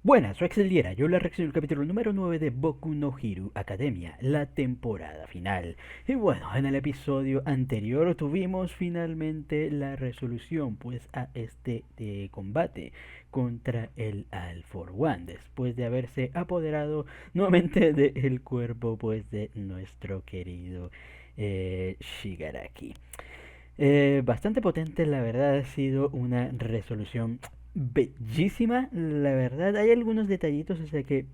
Buenas, soy Axel Liera. Yo les reacciono el capítulo número 9 de Boku no Hero Academia, la temporada final. Y bueno, en el episodio anterior tuvimos finalmente la resolución pues a este combate contra el All for One, después de haberse apoderado nuevamente del cuerpo pues de nuestro querido Shigaraki. Bastante potente, la verdad, ha sido una resolución bellísima. La verdad, hay algunos detallitos, o sea, que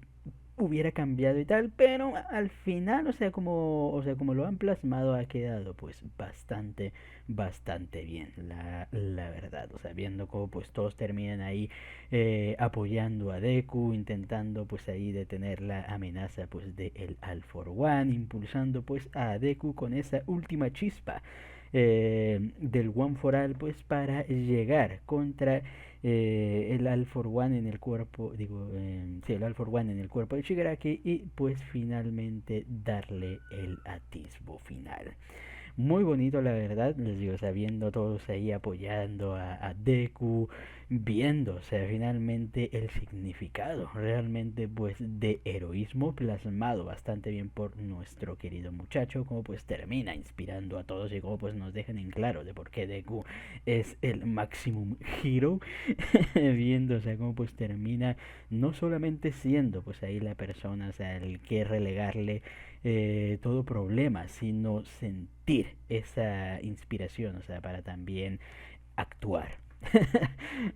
hubiera cambiado y tal, pero al final, o sea, como lo han plasmado, ha quedado pues bastante bien, la verdad. O sea, viendo cómo pues todos terminan ahí apoyando a Deku, intentando pues ahí detener la amenaza pues de el All for One, impulsando pues a Deku con esa última chispa del One for All pues para llegar contra el All for One en el cuerpo, sí, el All for One en el cuerpo de Shigaraki y pues finalmente darle el atisbo final. Muy bonito, la verdad, les digo, sabiendo todos ahí apoyando a Deku, viendo, o sea, finalmente el significado realmente pues de heroísmo plasmado bastante bien por nuestro querido muchacho, como pues termina inspirando a todos y como pues nos dejan en claro de por qué Deku es el maximum hero, viendo, o sea, como pues termina no solamente siendo pues ahí la persona, o sea, el que relegarle todo problema, sino sentir esa inspiración, o sea, para también actuar.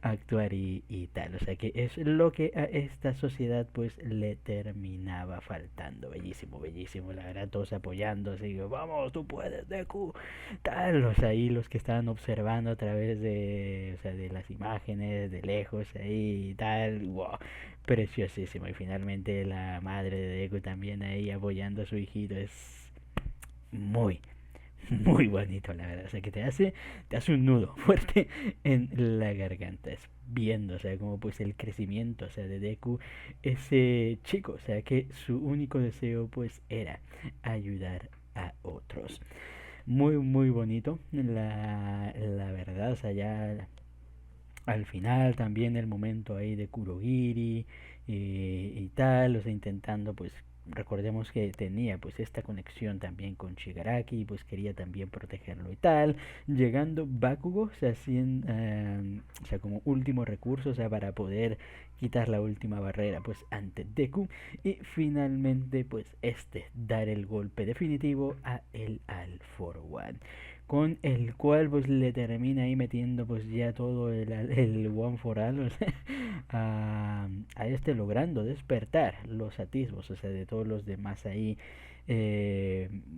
Actuar y tal, o sea que es lo que a esta sociedad pues le terminaba faltando. Bellísimo, bellísimo, la verdad, todos apoyando, así que vamos, tú puedes, Deku, tal, o sea, ahí los que estaban observando a través de, o sea, de las imágenes de lejos ahí y tal, wow, preciosísimo. Y finalmente la madre de Deku también ahí apoyando a su hijito, es muy, muy bonito, la verdad. O sea, que te hace un nudo fuerte en la garganta. Es viendo, o sea, como pues el crecimiento, o sea, de Deku, ese chico, o sea, que su único deseo pues era ayudar a otros. Muy, muy bonito, la verdad, o sea, ya al final también el momento ahí de Kurogiri y tal, o sea, intentando pues recordemos que tenía pues esta conexión también con Shigaraki y pues quería también protegerlo y tal, llegando Bakugo, o sea, o sea, como último recurso, o sea, para poder quitar la última barrera pues ante Deku y finalmente pues dar el golpe definitivo a el All for One, con el cual pues le termina ahí metiendo pues ya todo el One for All, o sea, a logrando despertar los atisbos, o sea, de todos los demás ahí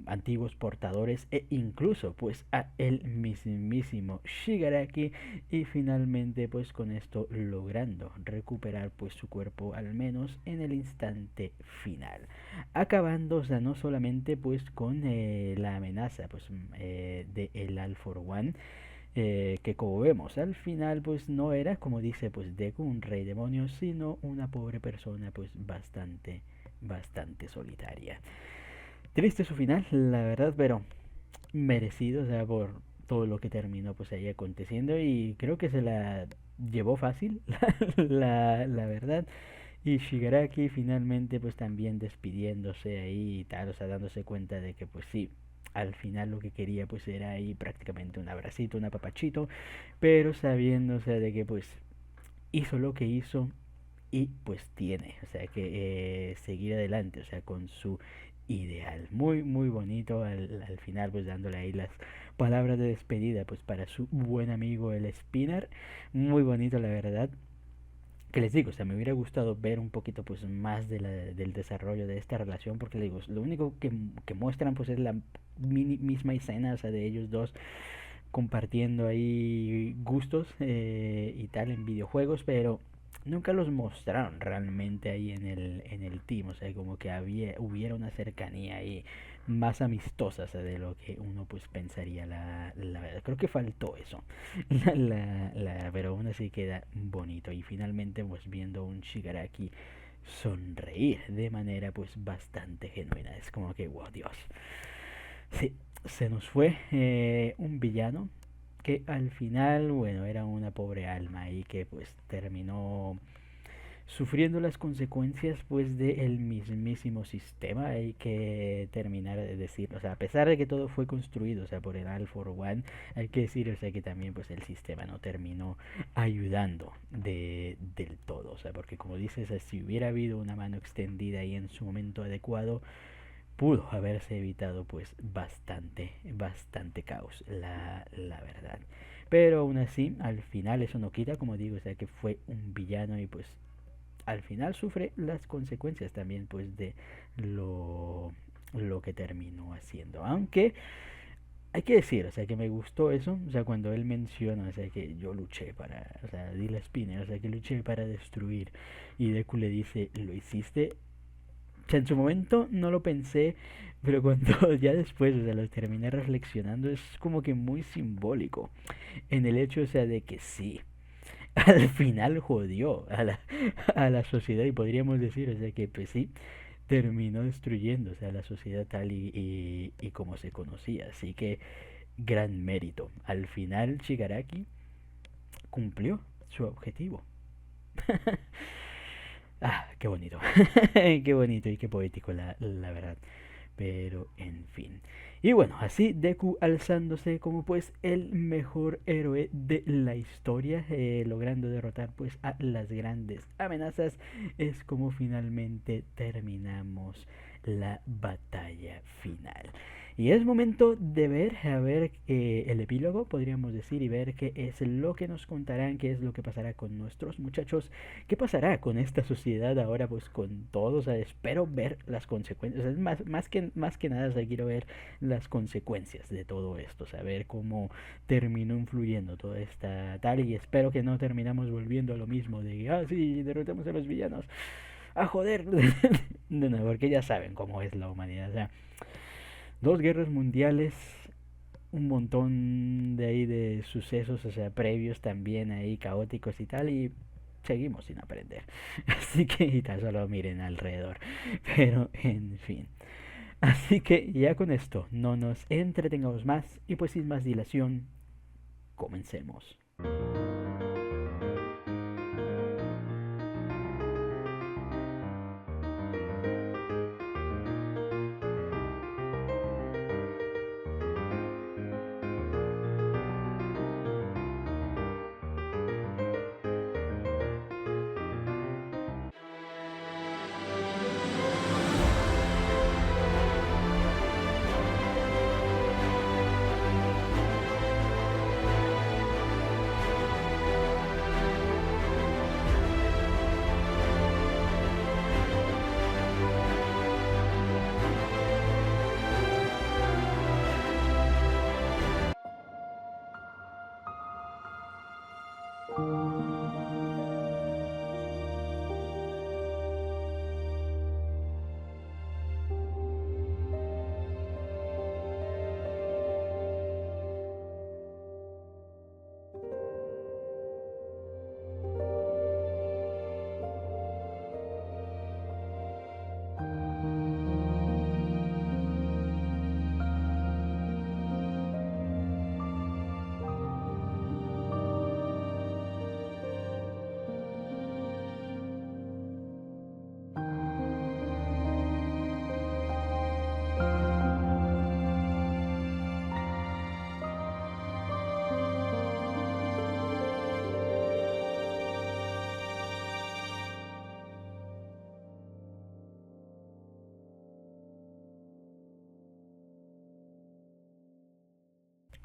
antiguos portadores e incluso pues a el mismísimo Shigaraki y finalmente pues con esto logrando recuperar pues su cuerpo al menos en el instante final, acabando, o sea, no solamente pues con la amenaza pues de el All for One, que como vemos al final pues no era, como dice pues Deku, un rey demonio, sino una pobre persona pues bastante solitaria. Triste su final, la verdad, pero merecido, o sea, por todo lo que terminó pues ahí aconteciendo y creo que se la llevó fácil, la verdad. Y Shigaraki finalmente pues también despidiéndose ahí y tal, o sea, dándose cuenta de que pues sí, al final lo que quería pues era ahí prácticamente un abracito, un apapachito, pero sabiendo, o sea, de que pues hizo lo que hizo y pues tiene, o sea, que seguir adelante, o sea, con su ideal. Muy, muy bonito al final pues dándole ahí las palabras de despedida pues para su buen amigo el Spinner. Muy bonito la verdad, que les digo, o sea, me hubiera gustado ver un poquito pues más del desarrollo de esta relación, porque les digo, lo único que muestran pues es la misma escena, o sea, de ellos dos compartiendo ahí gustos y tal en videojuegos, pero nunca los mostraron realmente ahí en el team, o sea, como que hubiera una cercanía ahí más amistosa, o sea, de lo que uno pues pensaría, la verdad. Creo que faltó eso, pero aún así queda bonito. Y finalmente pues viendo un Shigaraki sonreír de manera pues bastante genuina, es como que, wow, Dios, sí, se nos fue un villano que al final, bueno, era una pobre alma y que pues terminó sufriendo las consecuencias pues del mismísimo sistema. Hay que terminar de decir, o sea, a pesar de que todo fue construido, o sea, por el All for One, hay que decir, o sea, que también pues el sistema no terminó ayudando del todo, o sea, porque como dices, si hubiera habido una mano extendida ahí en su momento adecuado, pudo haberse evitado pues bastante caos, la verdad. Pero aún así, al final eso no quita, como digo, o sea, que fue un villano y pues al final sufre las consecuencias también pues de lo que terminó haciendo. Aunque hay que decir, o sea, que me gustó eso, o sea, cuando él menciona, o sea, que yo luché para, o sea, Dila Spinner, o sea, que luché para destruir, y Deku le dice, lo hiciste. O sea, en su momento no lo pensé, pero cuando ya después, o sea, lo terminé reflexionando, es como que muy simbólico en el hecho, o sea, de que sí, al final jodió a la sociedad y podríamos decir, o sea, que pues sí, terminó destruyendo, o sea, la sociedad tal y como se conocía. Así que gran mérito. Al final Shigaraki cumplió su objetivo. Ah, qué bonito. Qué bonito y qué poético, la verdad. Pero en fin. Y bueno, así Deku alzándose como pues el mejor héroe de la historia, logrando derrotar pues a las grandes amenazas, es como finalmente terminamos la batalla final. Y es momento de ver, a ver el epílogo, podríamos decir, y ver qué es lo que nos contarán, qué es lo que pasará con nuestros muchachos, qué pasará con esta sociedad ahora, pues con todos. O sea, espero ver las consecuencias. O sea, más que nada, o sea, quiero ver las consecuencias de todo esto, saber cómo terminó influyendo toda esta tal, y espero que no terminamos volviendo a lo mismo de, ah, sí, derrotamos a los villanos. A joder. No, porque ya saben cómo es la humanidad. O sea, dos guerras mundiales, un montón de ahí de sucesos, o sea, previos también ahí caóticos y tal, y seguimos sin aprender. Así que y tan solo miren alrededor. Pero en fin. Así que ya con esto no nos entretengamos más y pues sin más dilación, comencemos.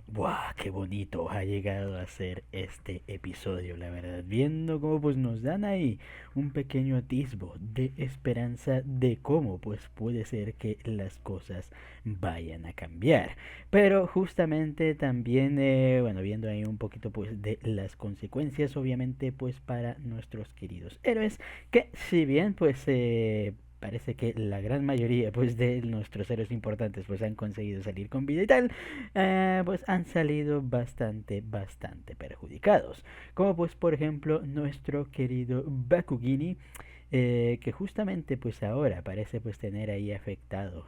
Buah, qué bonito ha llegado a ser este episodio, la verdad. Viendo cómo pues nos dan ahí un pequeño atisbo de esperanza de cómo pues puede ser que las cosas vayan a cambiar. Pero justamente también, bueno, viendo ahí un poquito pues de las consecuencias, obviamente pues para nuestros queridos héroes, que si bien pues parece que la gran mayoría pues de nuestros héroes importantes pues han conseguido salir con vida y tal, pues han salido bastante perjudicados, como pues por ejemplo nuestro querido Bakugini, que justamente pues ahora parece pues tener ahí afectado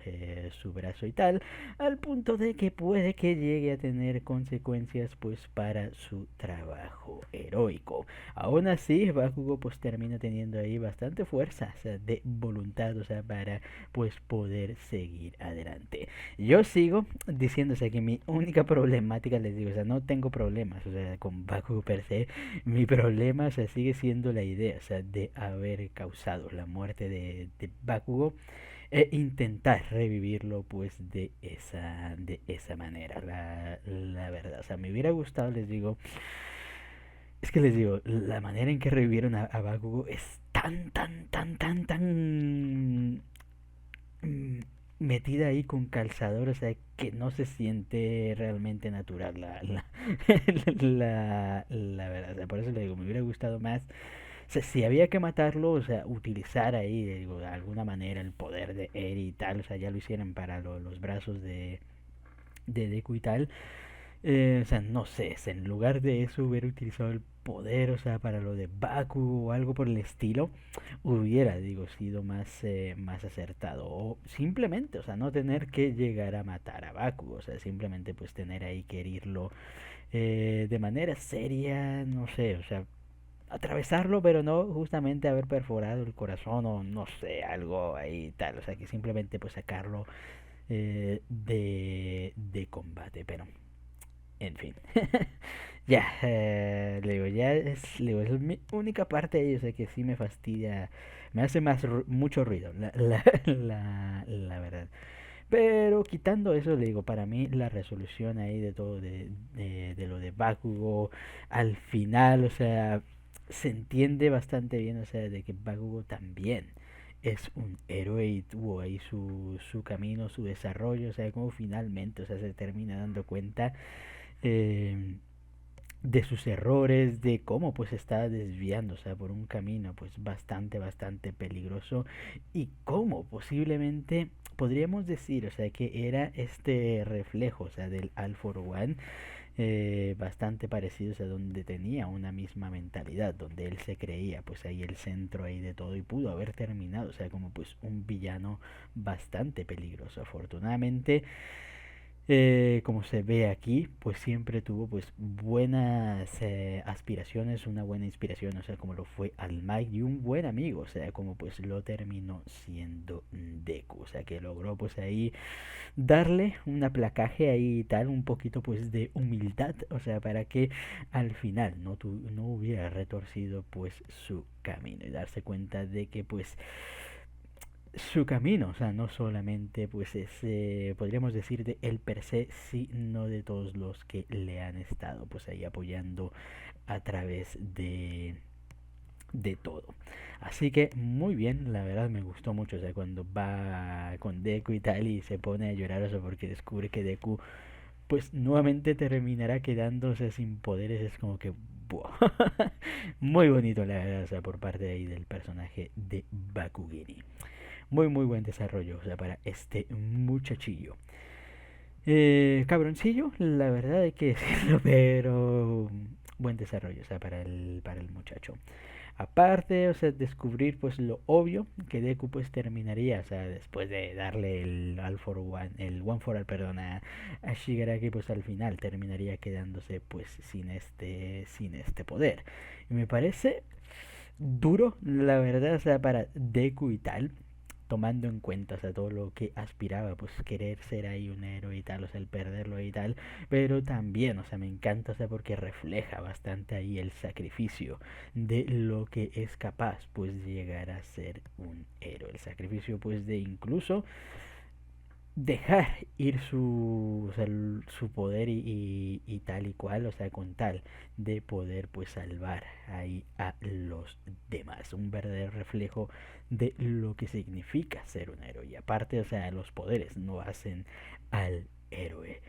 su brazo y tal, al punto de que puede que llegue a tener consecuencias pues para su trabajo heroico. Aún así, Bakugo pues termina teniendo ahí bastante fuerza, o sea, de voluntad, o sea, para pues poder seguir adelante. Yo sigo diciéndose que mi única problemática, les digo, o sea, no tengo problemas, o sea, con Bakugo per se, mi problema, o sea, sigue siendo la idea, o sea, de haber causado la muerte de Bakugo e intentar revivirlo, pues, de esa manera, la verdad. O sea, me hubiera gustado, les digo, es que les digo, la manera en que revivieron a Bakugo es tan mm, metida ahí con calzador, o sea, que no se siente realmente natural la verdad. O sea, por eso le digo, me hubiera gustado más. O sea, si había que matarlo, o sea, utilizar ahí, digo, de alguna manera el poder de Eri y tal, o sea, ya lo hicieron para los brazos de Deku y tal. O sea, no sé, si en lugar de eso hubiera utilizado el poder, o sea, para lo de Baku o algo por el estilo, hubiera, digo, sido más acertado. O simplemente, o sea, no tener que llegar a matar a Baku, o sea, simplemente pues tener ahí que herirlo de manera seria, no sé, o sea, atravesarlo, pero no justamente haber perforado el corazón o no sé, algo ahí tal, o sea, que simplemente pues sacarlo de combate, pero en fin. Ya, le digo, le digo, es mi única parte de ellos que sí me fastidia, me hace mucho ruido, la verdad. Pero quitando eso, le digo, para mí la resolución ahí de todo, de lo de Bakugo, al final, o sea, se entiende bastante bien, o sea, de que Bakugo también es un héroe y tuvo ahí su camino, su desarrollo, o sea, como finalmente, o sea, se termina dando cuenta eh, de sus errores, de cómo pues está desviando, o sea, por un camino pues bastante peligroso y cómo posiblemente podríamos decir, o sea, que era este reflejo, o sea, del All for One, bastante parecido, o sea, donde tenía una misma mentalidad, donde él se creía pues ahí el centro ahí de todo y pudo haber terminado, o sea, como pues un villano bastante peligroso. Afortunadamente como se ve aquí, pues siempre tuvo pues buenas aspiraciones, una buena inspiración, o sea, como lo fue All Might y un buen amigo, o sea, como pues lo terminó siendo Deku, o sea, que logró pues ahí darle un aplacaje ahí y tal, un poquito pues de humildad, o sea, para que al final no hubiera retorcido pues su camino y darse cuenta de que pues su camino, o sea, no solamente pues es, podríamos decir de él per se, sino de todos los que le han estado pues ahí apoyando a través de todo. Así que muy bien, la verdad me gustó mucho, o sea, cuando va con Deku y tal y se pone a llorar, o sea, porque descubre que Deku pues nuevamente terminará quedándose sin poderes, es como que buah. Muy bonito la verdad, o sea, por parte de ahí del personaje de Bakugini. Muy buen desarrollo, o sea, para este muchachillo. Cabroncillo, la verdad hay que decirlo, pero buen desarrollo, o sea, para el muchacho. Aparte, o sea, descubrir pues lo obvio que Deku pues terminaría, o sea, después de darle el All for One, el One for All, perdón, a Shigaraki, pues al final terminaría quedándose pues sin este poder. Y me parece duro, la verdad, o sea, para Deku y tal, tomando en cuenta, o sea, todo lo que aspiraba, pues querer ser ahí un héroe y tal, o sea, el perderlo y tal, pero también, o sea, me encanta, o sea, porque refleja bastante ahí el sacrificio de lo que es capaz, pues, llegar a ser un héroe, el sacrificio, pues, de incluso dejar ir su, o sea, su poder y tal y cual, o sea, con tal de poder pues salvar ahí a los demás. Un verdadero reflejo de lo que significa ser un héroe. Y aparte, o sea, los poderes no hacen al héroe,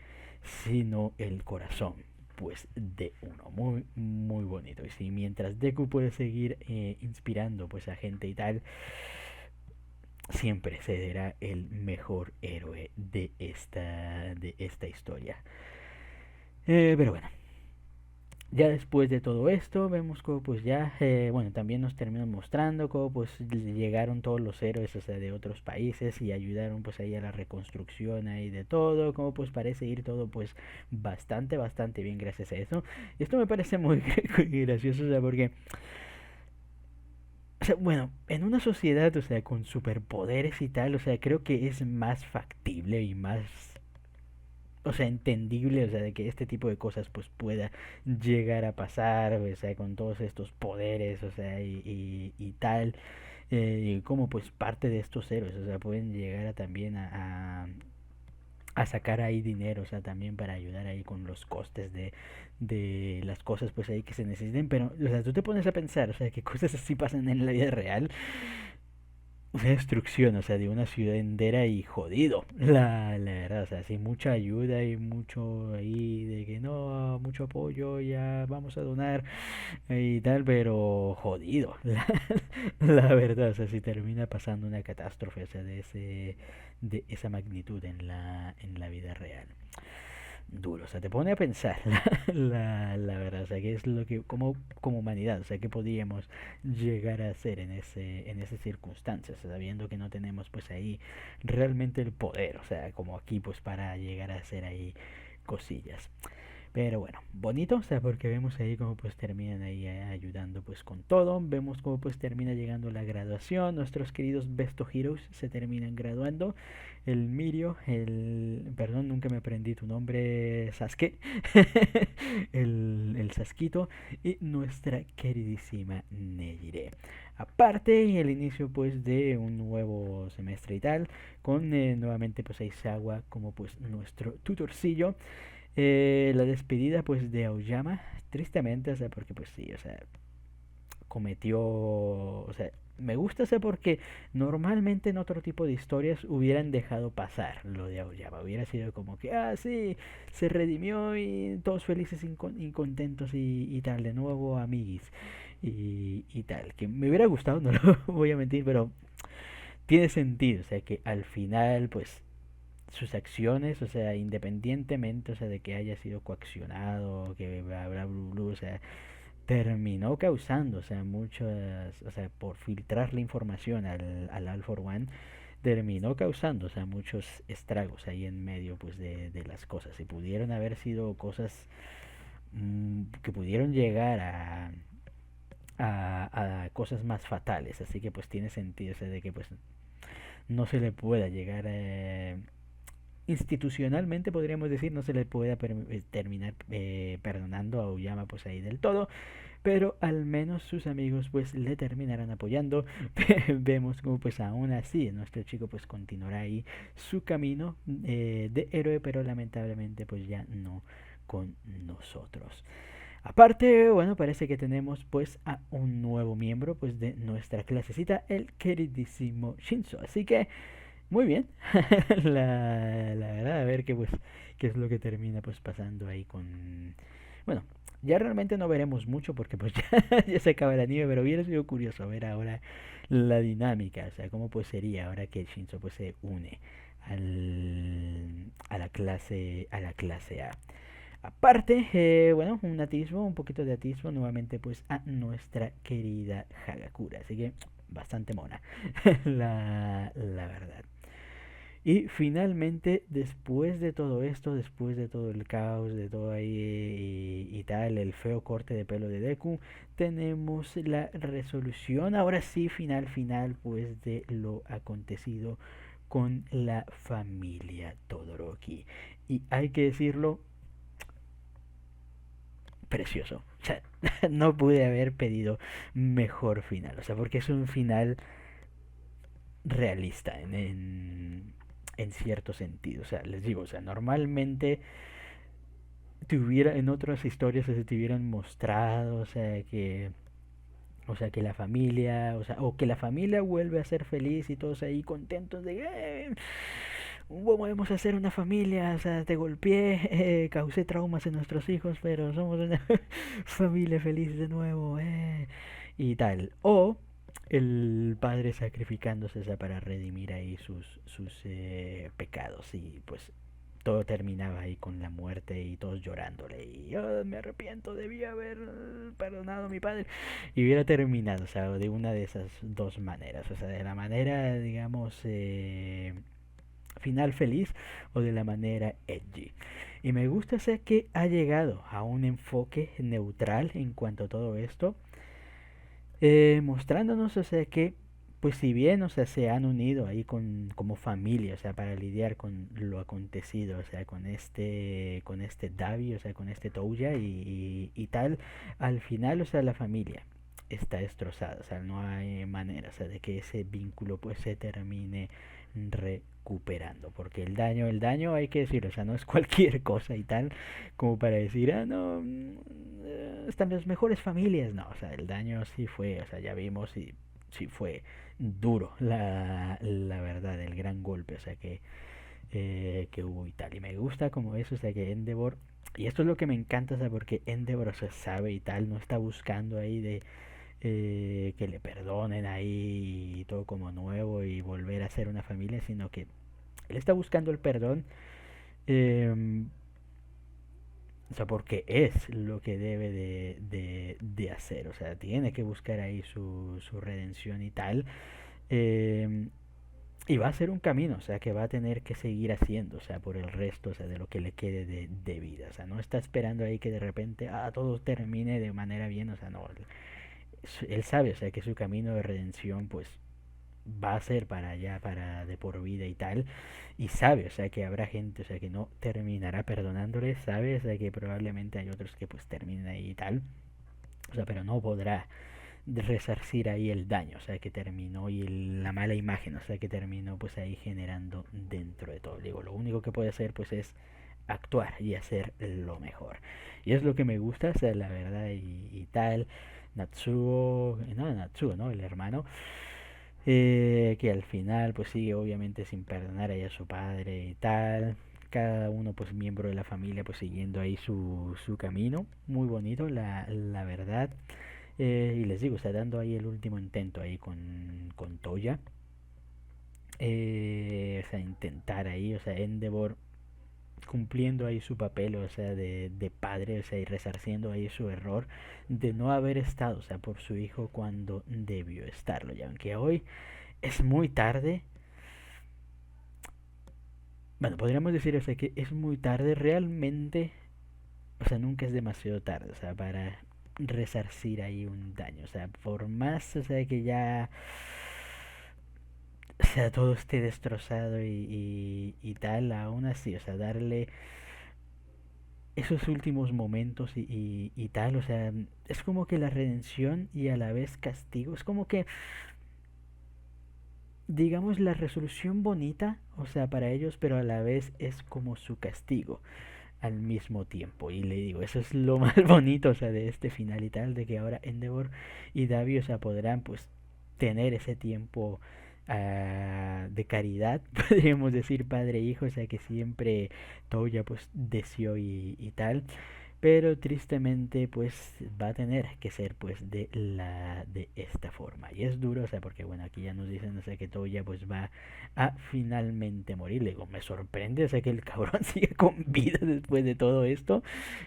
sino el corazón pues de uno muy bonito. Y si mientras Deku puede seguir inspirando pues a gente y tal, siempre será el mejor héroe de esta historia. Pero bueno, Ya después de todo esto, vemos como pues ya, bueno, también nos terminan mostrando cómo pues llegaron todos los héroes, o sea, de otros países y ayudaron pues ahí a la reconstrucción ahí de todo, como pues parece ir todo pues bastante bien gracias a eso. Y esto me parece muy gracioso, o sea, porque, o sea, bueno, en una sociedad, o sea, con superpoderes y tal, o sea, creo que es más factible y más, o sea, entendible, o sea, de que este tipo de cosas pues pueda llegar a pasar, o sea, con todos estos poderes, o sea, y tal, y como pues parte de estos héroes, o sea, pueden llegar a también a sacar ahí dinero, o sea, también para ayudar ahí con los costes de las cosas pues ahí que se necesiten, pero, o sea, tú te pones a pensar, o sea, que cosas así pasan en la vida real, una destrucción, o sea, de una ciudad entera y jodido. La verdad, o sea, sin mucha ayuda y mucho ahí de que no, mucho apoyo, ya vamos a donar y tal, pero jodido. La verdad, o sea, si termina pasando una catástrofe, o sea, de esa magnitud en la vida real. Duro, o sea, te pone a pensar la verdad, o sea, qué es lo que, como humanidad, o sea, qué podríamos llegar a hacer en esas circunstancias, sabiendo que no tenemos pues ahí realmente el poder, o sea, como aquí pues para llegar a hacer ahí cosillas. Pero bueno, bonito, o sea, porque vemos ahí cómo pues terminan ahí ayudando pues con todo, vemos cómo pues termina llegando la graduación, nuestros queridos Besto Heroes se terminan graduando, el Mirio, perdón, nunca me aprendí tu nombre, Sasuke, el Sasquito y nuestra queridísima Nejire. Aparte, y el inicio pues de un nuevo semestre y tal, con nuevamente pues Aizawa como pues nuestro tutorcillo, la despedida pues de Aoyama, tristemente, o sea, porque pues sí, o sea, cometió, o sea, me gusta, o sea, porque normalmente en otro tipo de historias hubieran dejado pasar lo de Aoyama, hubiera sido como que, ah, sí, se redimió y todos felices y contentos y tal, de nuevo amiguis y tal, que me hubiera gustado, no lo voy a mentir, pero tiene sentido, o sea, que al final pues sus acciones, o sea, independientemente, o sea, de que haya sido coaccionado, que bla bla bla, bla, o sea, terminó causando, o sea, muchas, o sea, por filtrar la información al All for One, terminó causando, o sea, muchos estragos ahí en medio, pues, de las cosas. Y pudieron haber sido cosas que pudieron llegar a cosas más fatales. Así que, pues, tiene sentido, o sea, de que, pues, no se le pueda llegar a institucionalmente podríamos decir no se le pueda terminar perdonando a Aoyama pues ahí del todo, pero al menos sus amigos pues le terminarán apoyando. Vemos como pues aún así nuestro chico pues continuará ahí su camino de héroe, pero lamentablemente pues ya no con nosotros. Aparte, bueno, parece que tenemos pues a un nuevo miembro pues de nuestra clasecita, el queridísimo Shinzo. Así que muy bien. La verdad, a ver qué pues qué es lo que termina pues pasando ahí con, bueno, ya realmente no veremos mucho porque pues ya se acaba el anime, pero hubiera sido curioso ver ahora la dinámica, o sea, cómo pues sería ahora que Shinzo pues se une a la clase A. Aparte, bueno, un atisbo, un poquito de atisbo nuevamente pues a nuestra querida Hagakura, así que bastante mona, la verdad. Y finalmente, después de todo esto, después de todo el caos, de todo ahí y tal, el feo corte de pelo de Deku, tenemos la resolución, ahora sí, final, pues de lo acontecido con la familia Todoroki. Y hay que decirlo, precioso. O sea, no pude haber pedido mejor final. O sea, porque es un final realista en cierto sentido. O sea, les digo, o sea, normalmente tuviera en otras historias se te hubieran mostrado, o sea, que la familia, o sea, o que la familia vuelve a ser feliz y todos ahí contentos de podemos hacer una familia, o sea, te golpeé, causé traumas en nuestros hijos, pero somos una familia feliz de nuevo, y tal. O el padre sacrificándose, o sea, para redimir ahí sus pecados y pues todo terminaba ahí con la muerte y todos llorándole y "Oh, me arrepiento, debía haber perdonado a mi padre", y hubiera terminado, o sea, de una de esas dos maneras, o sea, de la manera, digamos, final feliz, o de la manera edgy. Y me gusta ser que ha llegado a un enfoque neutral en cuanto a todo esto, mostrándonos, o sea, que pues si bien, o sea, se han unido ahí como familia, o sea, para lidiar con lo acontecido, o sea, con este Davi, o sea, con este Touya y tal, al final, o sea, la familia está destrozada, o sea, no hay manera, o sea, de que ese vínculo pues se termine recuperando, porque el daño hay que decirlo, o sea, no es cualquier cosa y tal, como para decir, ah, no, están las mejores familias, no, o sea, el daño sí fue, o sea, ya vimos y sí fue duro, la verdad, el gran golpe, o sea, que hubo y tal, y me gusta como eso, o sea, que Endeavor, y esto es lo que me encanta, o sea, porque Endeavor, o sea, sabe y tal, no está buscando ahí de que le perdonen ahí y todo como nuevo y volver a ser una familia, sino que él está buscando el perdón, eh, o sea, porque es lo que debe de hacer, o sea, tiene que buscar ahí su redención y tal, eh, y va a ser un camino, o sea, que va a tener que seguir haciendo, o sea, por el resto, o sea, de lo que le quede de vida, o sea, no está esperando ahí que de repente, todo termine de manera bien, o sea, no, él sabe, o sea, que su camino de redención, pues, va a ser para allá, para de por vida y tal, y sabe, o sea, que habrá gente, o sea, que no terminará perdonándole, sabe, o sea, que probablemente hay otros que pues terminen ahí y tal, o sea, pero no podrá resarcir ahí el daño, o sea, que terminó y la mala imagen, o sea, que terminó pues ahí generando dentro de todo. Digo, lo único que puede hacer pues es actuar y hacer lo mejor. Y es lo que me gusta, o sea, la verdad y tal. Natsuo, no, Natsuo, ¿no? El hermano, que al final pues sigue obviamente sin perdonar ahí a su padre y tal. Cada uno pues miembro de la familia pues siguiendo ahí su camino. Muy bonito, la verdad. Y les digo, está dando ahí el último intento ahí con Toya. O sea, intentar ahí, o sea, Endeavor cumpliendo ahí su papel, o sea, de padre, o sea, y resarciendo ahí su error de no haber estado, o sea, por su hijo cuando debió estarlo. Ya aunque hoy es muy tarde, bueno, podríamos decir, o sea, que es muy tarde realmente, o sea, nunca es demasiado tarde, o sea, para resarcir ahí un daño, o sea, por más, o sea, que ya, o sea, todo esté destrozado y tal, aún así, o sea, darle esos últimos momentos y tal, o sea, es como que la redención y a la vez castigo, es como que, digamos, la resolución bonita, o sea, para ellos, pero a la vez es como su castigo al mismo tiempo. Y le digo, eso es lo más bonito, o sea, de este final y tal, de que ahora Endeavor y Davi, o sea, podrán pues tener ese tiempo de caridad, podríamos decir padre e hijo, o sea, que siempre Toya pues deseó y tal. Pero tristemente pues va a tener que ser pues de esta forma. Y es duro, o sea, porque bueno, aquí ya nos dicen, o sea, que Toya pues va a finalmente morir. Le digo, me sorprende, o sea, que el cabrón sigue con vida después de todo esto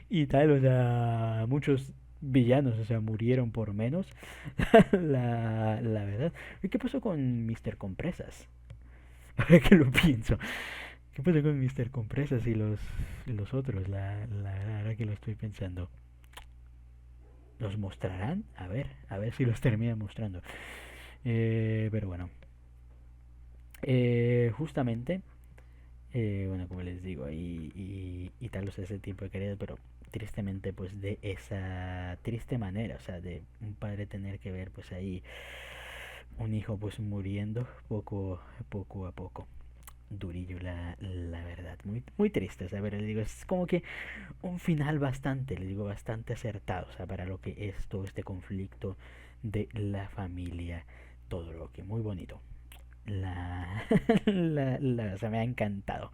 y tal, o sea, muchos villanos, o sea, murieron por menos, la verdad. ¿Y qué pasó con Mr. Compresas? Ahora que lo pienso. ¿Qué pasó con Mr. Compresas y los otros? La verdad, ahora que lo estoy pensando. ¿Los mostrarán? A ver si los terminan mostrando. Pero bueno. Justamente, bueno, como les digo, y tal, o sea, ese tipo de querido, pero tristemente, pues de esa triste manera, o sea, de un padre tener que ver, pues ahí, un hijo, pues muriendo poco a poco. Durillo, la verdad, muy, muy triste, o sea, pero les digo, es como que un final bastante, les digo, bastante acertado, o sea, para lo que es todo este conflicto de la familia, todo lo que muy bonito. La, o sea, me ha encantado.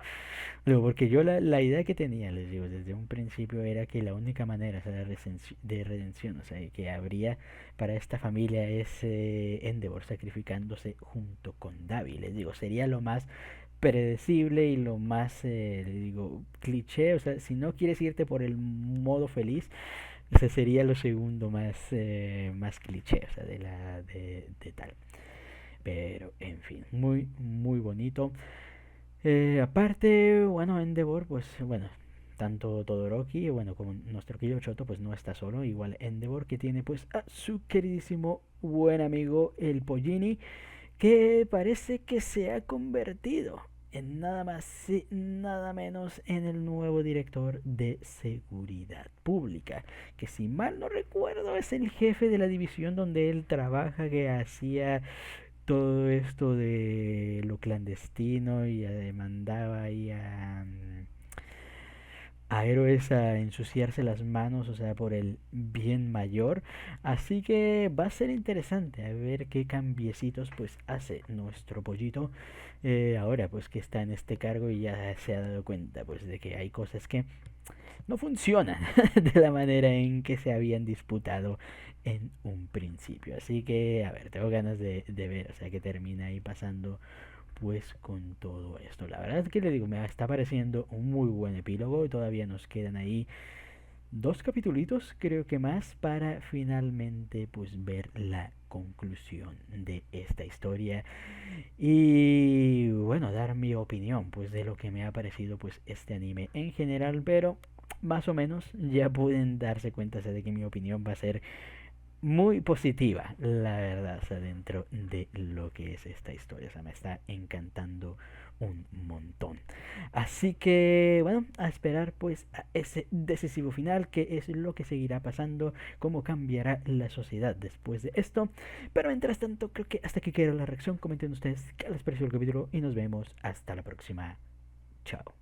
Luego, porque yo la idea que tenía, les digo, desde un principio era que la única manera, o sea, de redención, o sea, que habría para esta familia es Endeavor sacrificándose junto con Davi. Les digo, sería lo más predecible y lo más, le digo, cliché. O sea, si no quieres irte por el modo feliz, ese sería lo segundo más, más cliché, o sea, de tal. Pero, en fin, muy, muy bonito. Aparte, bueno, Endeavor, pues, bueno, tanto Todoroki, bueno, como nuestro querido Choto, pues no está solo. Igual Endeavor, que tiene pues a su queridísimo buen amigo el Pollini, que parece que se ha convertido en nada más y nada menos en el nuevo director de seguridad pública, que si mal no recuerdo es el jefe de la división donde él trabaja, que hacía todo esto de lo clandestino y mandaba ahí a héroes a ensuciarse las manos, o sea, por el bien mayor. Así que va a ser interesante a ver qué cambiecitos pues hace nuestro pollito, ahora pues que está en este cargo y ya se ha dado cuenta pues de que hay cosas que no funcionan de la manera en que se habían disputado en un principio. Así que, a ver, tengo ganas de ver, o sea, que termina ahí pasando pues con todo esto. La verdad es que le digo, me está pareciendo un muy buen epílogo y todavía nos quedan ahí dos capitulitos, creo que más, para finalmente pues ver la conclusión de esta historia y bueno, dar mi opinión pues de lo que me ha parecido pues este anime en general. Pero más o menos ya pueden darse cuenta, o sea, de que mi opinión va a ser muy positiva, la verdad, o sea, dentro de lo que es esta historia. O sea, me está encantando un montón. Así que, bueno, a esperar pues a ese decisivo final, que es lo que seguirá pasando, cómo cambiará la sociedad después de esto. Pero mientras tanto, creo que hasta aquí queda la reacción. Comenten ustedes qué les pareció el capítulo y nos vemos hasta la próxima. Chao.